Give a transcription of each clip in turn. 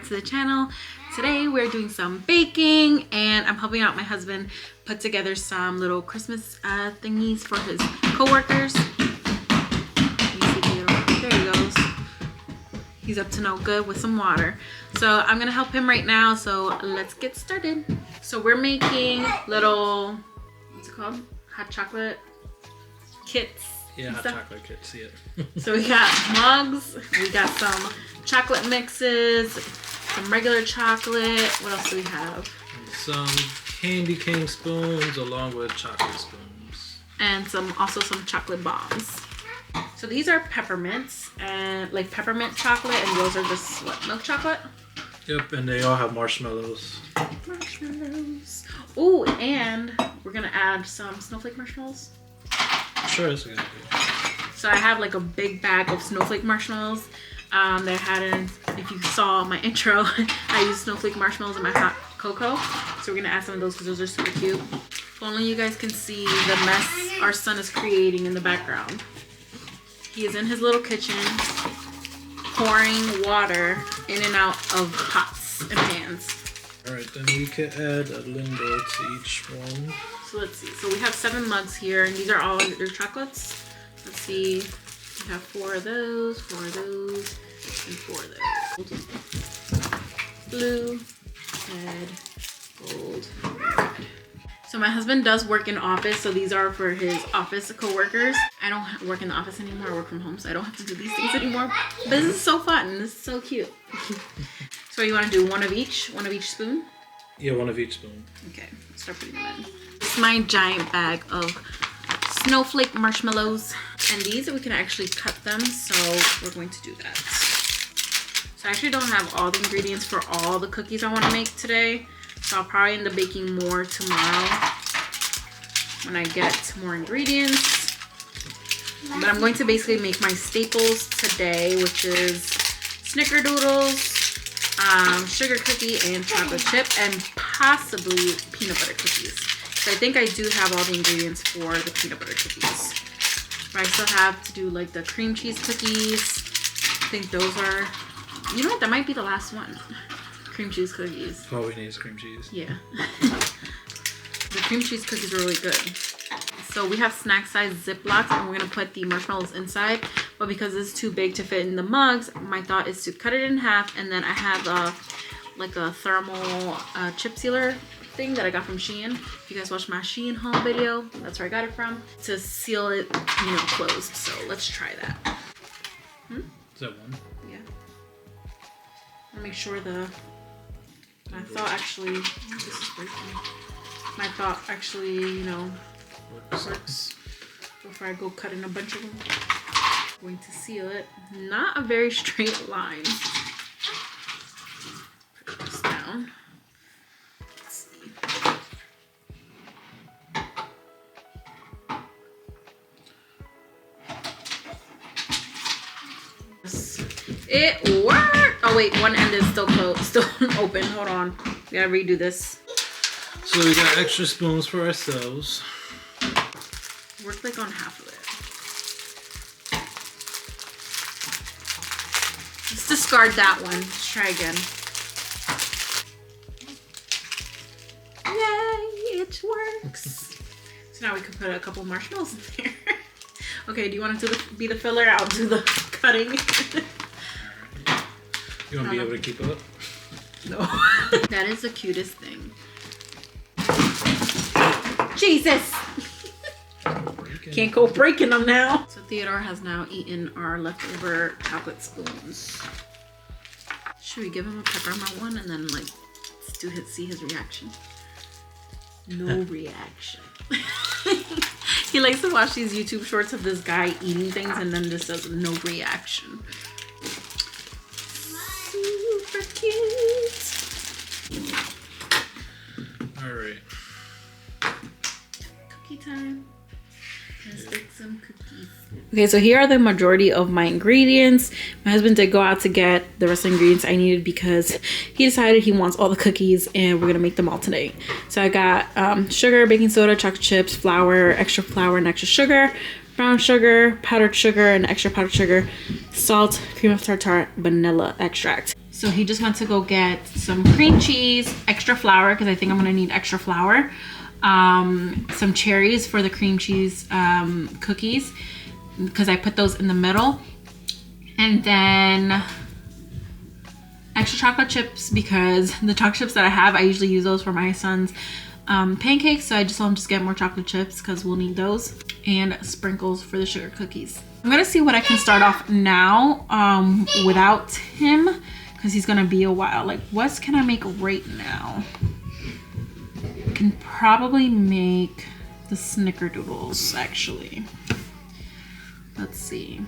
to the channel. Today we're doing some baking and I'm helping out my husband put together some little Christmas thingies for his co-workers. There he goes. He's up to no good with some water. So I'm gonna help him right now, so let's get started. So we're making little, what's it called? Hot chocolate kits. Yeah, hot chocolate kits, yeah. So we got mugs, we got some chocolate mixes, some regular chocolate. What else do we have? Some candy cane spoons along with chocolate spoons. And also some chocolate bombs. So these are peppermints and like peppermint chocolate, and those are just what, milk chocolate? Yep, and they all have marshmallows. Marshmallows. Oh, and we're gonna add some snowflake marshmallows. Sure, that's a good idea. So I have like a big bag of snowflake marshmallows that I had in, if you saw my intro, I used snowflake marshmallows in my hot cocoa. So we're gonna add some of those because those are super cute. If only you guys can see the mess our son is creating in the background. He is in his little kitchen pouring water in and out of pots and pans. Alright, then we can add a limbo to each one. So let's see. So we have 7 mugs here, and these are all their chocolates. Let's see. We have 4 of those, 4 of those, and 4 of those. Blue, red, gold, red. So my husband does work in office, so these are for his office co-workers. I don't work in the office anymore. I work from home, so I don't have to do these things anymore. But this is so fun. This is so cute. So you want to do one of each spoon? Yeah, one of each spoon. Okay, let's start putting them in. This is my giant bag of snowflake marshmallows. And these, we can actually cut them, so we're going to do that. So I actually don't have all the ingredients for all the cookies I want to make today. So I'll probably end up baking more tomorrow when I get more ingredients. But I'm going to basically make my staples today, which is snickerdoodles, sugar cookie and chocolate chip, and possibly peanut butter cookies. So I think I do have all the ingredients for the peanut butter cookies. But I still have to do like the cream cheese cookies. I think those are, you know what, that might be the last one. Cream cheese cookies. All we need is cream cheese. Yeah. The cream cheese cookies are really good. So we have snack size Ziplocs, and we're gonna put the marshmallows inside. But because it's too big to fit in the mugs, my thought is to cut it in half, and then I have like a thermal chip sealer thing that I got from Shein. If you guys watched my Shein haul video, that's where I got it from, to seal it, you know, closed. So let's try that. Is that one? Yeah. I'll make sure my thought actually, this is breaking. My thought actually, you know, works before I go cutting a bunch of them. I'm going to seal it. Not a very straight line. Put this down. Let's see. It worked. Oh wait, one end is still closed, still open. Hold on, we gotta redo this. So we got extra spoons for ourselves. Worked like on half of it. Let's discard that one. Let's try again. Yay, it works. So now we can put a couple marshmallows in there. Okay, do you want to be the filler? I'll do the cutting. You won't be able to keep up? No. That is the cutest thing. Jesus! Can't go breaking them now. So Theodore has now eaten our leftover chocolate spoons. Should we give him a peppermint one and then like see his reaction? No reaction. He likes to watch these YouTube shorts of this guy eating things and then just does no reaction. Super cute. All right. Cookie time. Let's bake some cookies. Okay, so here are the majority of my ingredients. My husband did go out to get the rest of the ingredients I needed because he decided he wants all the cookies and we're gonna make them all today. So I got sugar, baking soda, chocolate chips, flour, and extra sugar, brown sugar, powdered sugar, and extra powdered sugar, salt, cream of tartar, vanilla extract. So he just went to go get some cream cheese, extra flour, because I think I'm gonna need extra flour, some cherries for the cream cheese cookies, because I put those in the middle, and then extra chocolate chips, because the chocolate chips that I have, I usually use those for my son's pancakes, so I just told him just get more chocolate chips because we'll need those, and sprinkles for the sugar cookies. I'm gonna see what I can start off now without him, because he's gonna be a while. Like, what can I make right now? I can probably make the snickerdoodles, actually. Let's see.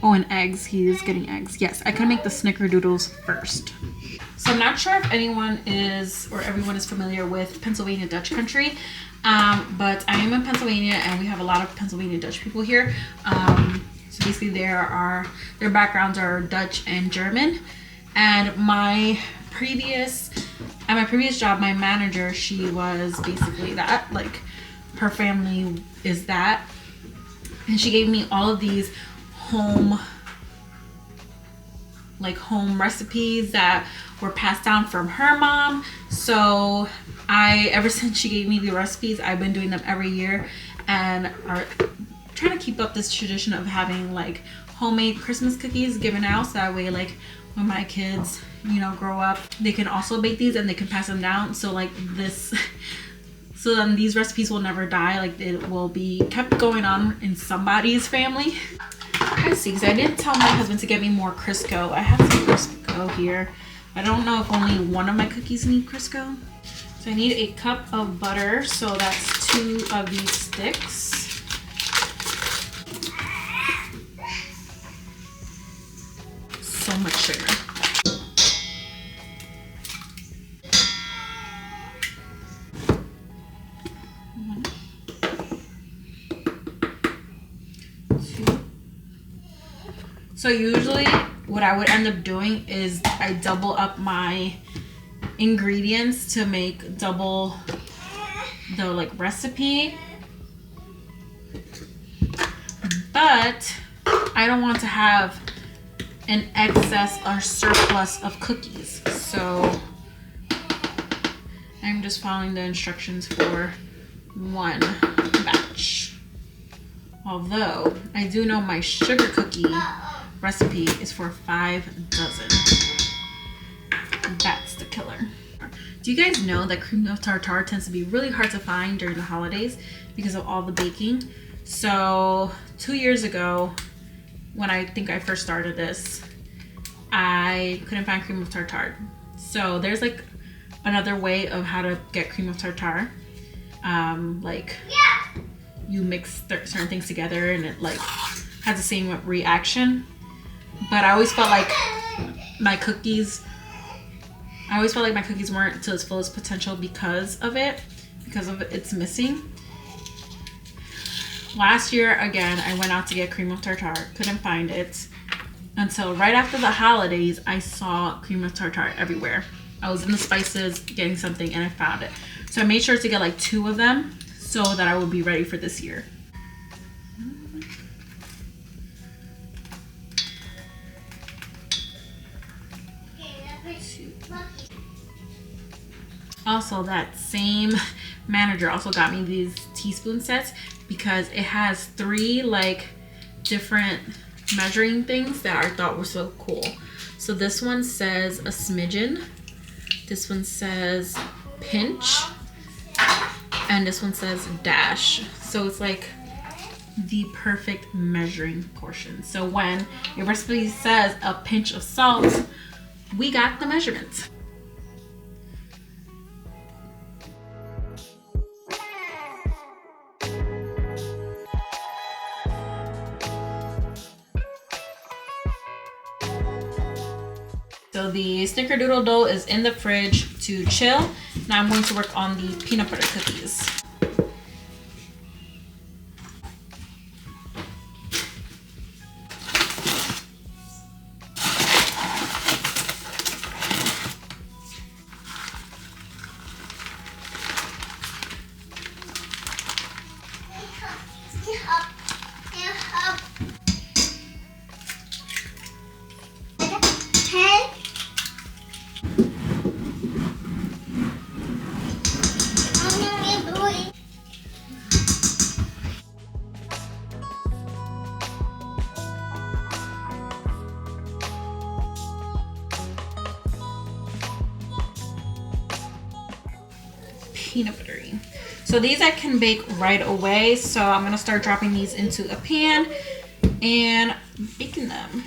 Oh, and eggs. He is getting eggs. Yes, I can make the snickerdoodles first. So I'm not sure if anyone is, or everyone is familiar with Pennsylvania Dutch country, but I am in Pennsylvania and we have a lot of Pennsylvania Dutch people here. So basically their backgrounds are Dutch and German. And at my previous job, my manager, she was basically that, like her family is that. And she gave me all of these home recipes that were passed down from her mom. So ever since she gave me the recipes, I've been doing them every year and are trying to keep up this tradition of having like homemade Christmas cookies given out, so that way like when my kids, you know, grow up, they can also bake these and they can pass them down. So like this, so then these recipes will never die. Like it will be kept going on in somebody's family. Let's see, because I didn't tell my husband to get me more Crisco. I have some Crisco here. I don't know if only one of my cookies need Crisco. So I need a cup of butter. So that's 2 of these sticks. So much sugar. So usually what I would end up doing is I double up my ingredients to make double the like recipe, but I don't want to have an excess or surplus of cookies, so I'm just following the instructions for one batch. Although I do know my sugar cookie recipe is for 5 dozen. That's the killer. Do you guys know that cream of tartar tends to be really hard to find during the holidays because of all the baking? So 2 years ago, when I think I first started this, I couldn't find cream of tartar. So there's like another way of how to get cream of tartar. You mix certain things together and it like has the same reaction. But I always felt like my cookies weren't to its fullest potential because of it's missing. Last year, again, I went out to get cream of tartar, couldn't find it until right after the holidays. I saw cream of tartar everywhere. I was in the spices getting something and I found it. So I made sure to get like 2 of them so that I would be ready for this year. Also, that same manager also got me these teaspoon sets because it has 3 like different measuring things that I thought were so cool. So this one says a smidgen, this one says pinch, and this one says dash. So it's like the perfect measuring portion. So when your recipe says a pinch of salt, we got the measurements. So the snickerdoodle dough is in the fridge to chill. Now I'm going to work on the peanut butter cookies. peanut buttery. So these I can bake right away. So I'm gonna start dropping these into a pan and baking them.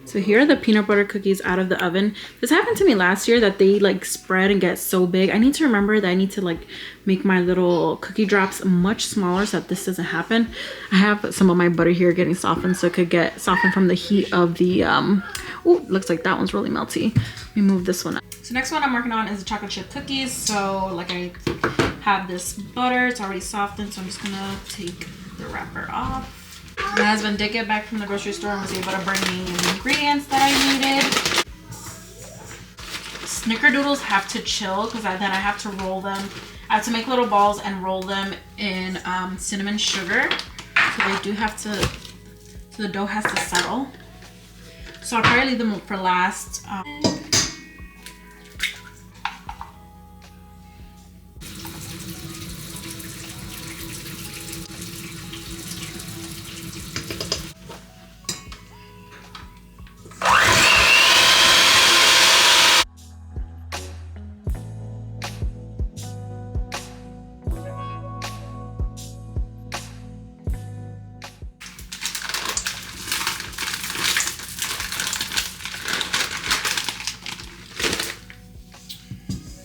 So here are the peanut butter cookies out of the oven. This happened to me last year that they like spread and get so big. I need to remember that I need to like make my little cookie drops much smaller so that this doesn't happen. I have some of my butter here getting softened so it could get softened from the heat of the, oh, looks like that one's really melty. Let me move this one up. So next one I'm working on is the chocolate chip cookies. So like I have this butter, it's already softened. So I'm just gonna take the wrapper off. My husband did get back from the grocery store and was able to bring me the ingredients that I needed. Snickerdoodles have to chill because then I have to roll them. I have to make little balls and roll them in cinnamon sugar. So they do have to, so the dough has to settle. So I'll probably leave them for last.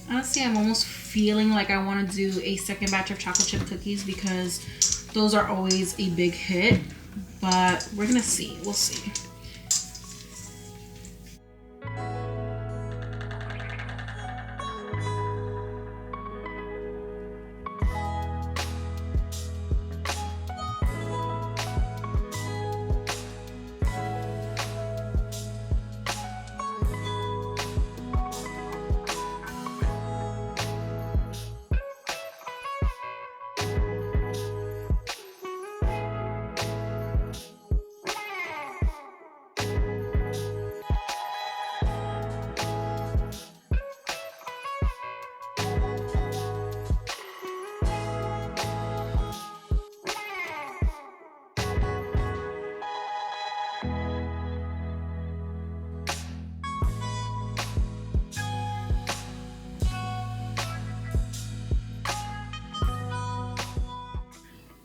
Honestly, I'm almost feeling like I want to do a second batch of chocolate chip cookies because those are always a big hit, but we're gonna see. We'll see.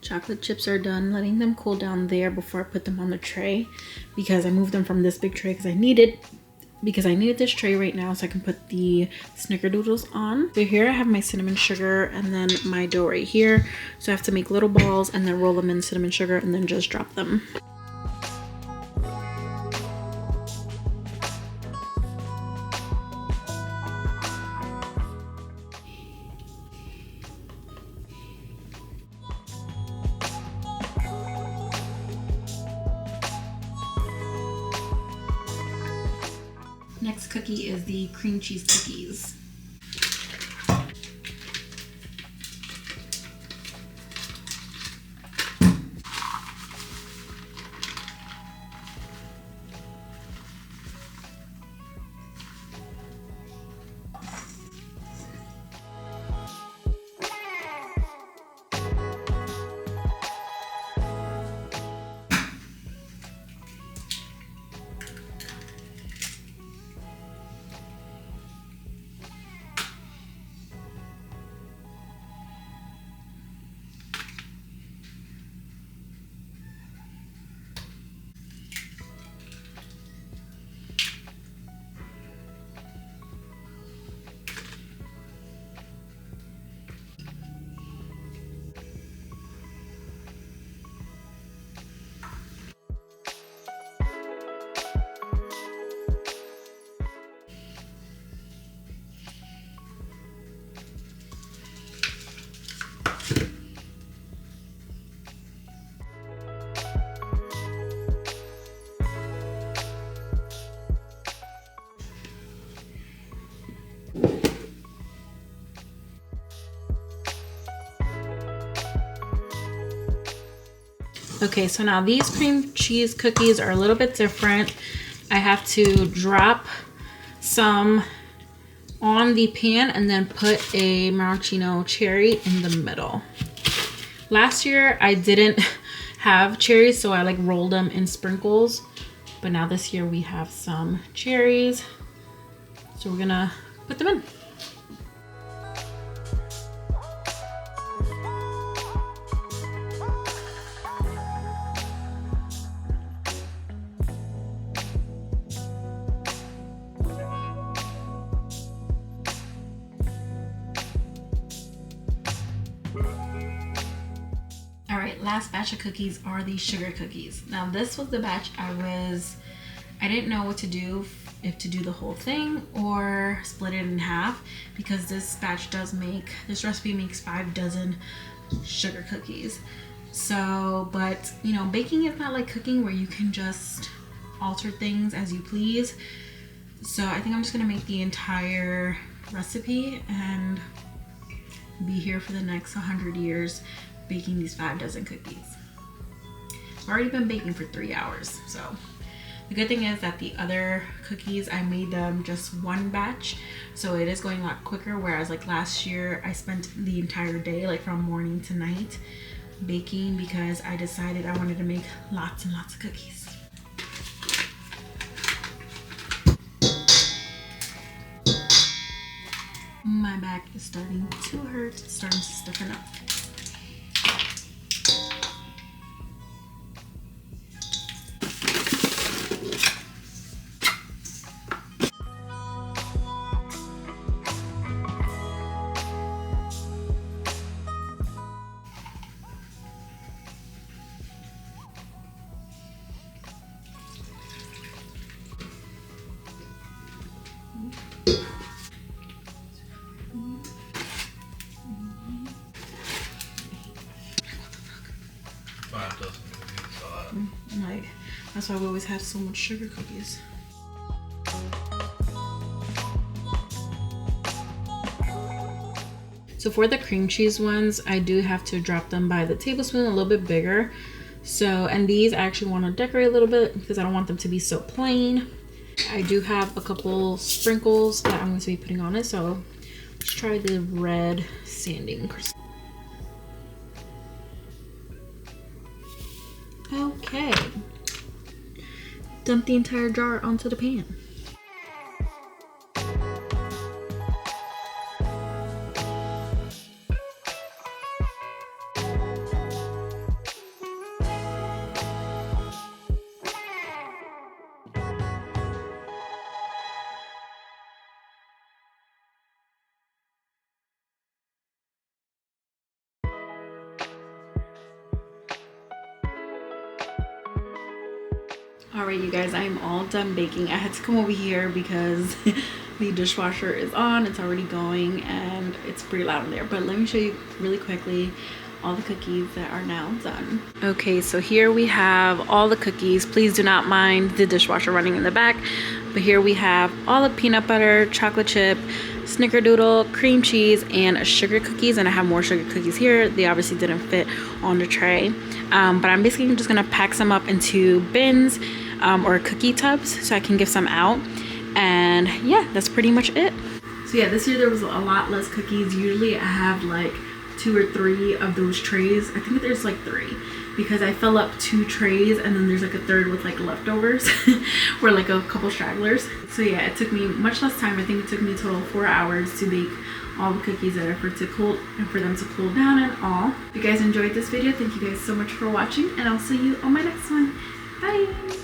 Chocolate chips are done, letting them cool down there before I put them on the tray because I moved them from this big tray because I needed this tray right now so I can put the snickerdoodles on. So here I have my cinnamon sugar and then my dough right here. So I have to make little balls and then roll them in cinnamon sugar and then just drop them. Next cookie is the cream cheese cookies. Okay, so now these cream cheese cookies are a little bit different. I have to drop some on the pan and then put a maraschino cherry in the middle. Last year I didn't have cherries, so I like rolled them in sprinkles, but now this year we have some cherries, so we're gonna put them in. Alright, last batch of cookies are these sugar cookies. Now this was the batch I didn't know what to do, if to do the whole thing or split it in half, because this recipe makes 5 dozen sugar cookies. So, but you know, baking is not like cooking where you can just alter things as you please. So I think I'm just gonna make the entire recipe and be here for the next 100 years baking these 5 dozen cookies. I've already been baking for 3 hours, so. The good thing is that the other cookies, I made them just one batch, so it is going a lot quicker, whereas like last year, I spent the entire day, like from morning to night, baking because I decided I wanted to make lots and lots of cookies. My back is starting to hurt, it's starting to stiffen up. Like, that's why we always have so much sugar cookies. So for the cream cheese ones, I do have to drop them by the tablespoon, a little bit bigger. So, and these I actually want to decorate a little bit because I don't want them to be so plain. I do have a couple sprinkles that I'm going to be putting on it. So let's try the red sanding crystal. Okay, dump the entire jar onto the pan. Alright you guys, I am all done baking. I had to come over here because the dishwasher is on, it's already going, and it's pretty loud in there. But let me show you really quickly all the cookies that are now done. Okay, so here we have all the cookies. Please do not mind the dishwasher running in the back. But here we have all the peanut butter, chocolate chip, snickerdoodle, cream cheese, and sugar cookies. And I have more sugar cookies here. They obviously didn't fit on the tray. But I'm basically just gonna pack some up into bins or cookie tubs so I can give some out. And yeah, that's pretty much it. So yeah, this year there was a lot less cookies. Usually I have like 2 or 3 of those trays. I think there's like 3 because I fill up 2 trays and then there's like a third with like leftovers or like a couple stragglers. So yeah, it took me much less time. I think it took me a total of 4 hours to bake all the cookies that are for them to cool down and all. If you guys enjoyed this video, thank you guys so much for watching, and I'll see you on my next one. Bye.